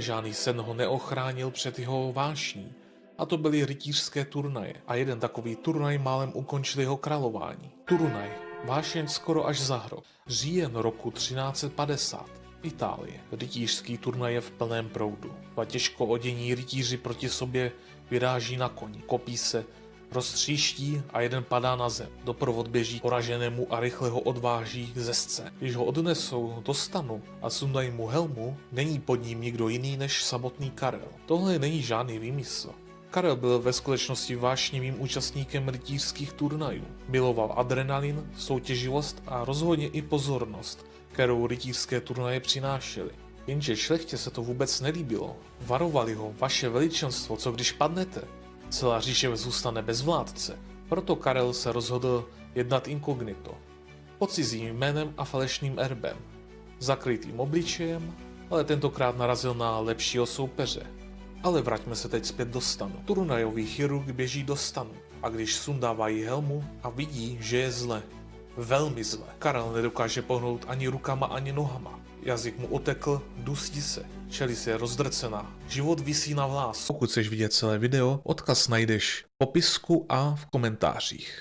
Žádný sen ho neochránil před jeho vášní. A to byly rytířské turnaje. A jeden takový turnaj málem ukončil jeho králování. Turnaj, vášeň skoro až za hrob. Říjen roku 1350. Itálie. Rytířský turnaj je v plném proudu. Dva těžko odění rytíři proti sobě vyráží na koni. Kopí se, roztříští a jeden padá na zem. Doprovod běží poraženému a rychle ho odváží ze scény. Když ho odnesou do stanu a sundají mu helmu, není pod ním nikdo jiný než samotný Karel. Tohle není žádný výmysl. Karel byl ve skutečnosti vášnivým účastníkem rytířských turnajů. Miloval adrenalin, soutěživost a rozhodně i pozornost, kterou rytířské turnaje přinášely. Jenže šlechtě se to vůbec nelíbilo. Varovali ho: vaše veličenstvo, co když padnete? Celá říše zůstane bez vládce. Proto Karel se rozhodl jednat inkognito. Pod cizím jménem a falešným erbem. Zakrytým obličejem, ale tentokrát narazil na lepšího soupeře. Ale vraťme se teď zpět do stanu. Turnajový chirurg běží do stanu a když sundávají helmu a vidí, že je zle. Velmi zle. Karel nedokáže pohnout ani rukama, ani nohama. Jazyk mu utekl, dusí se. Čelist je rozdrcená. Život visí na vlásku. Pokud chceš vidět celé video, odkaz najdeš v popisku a v komentářích.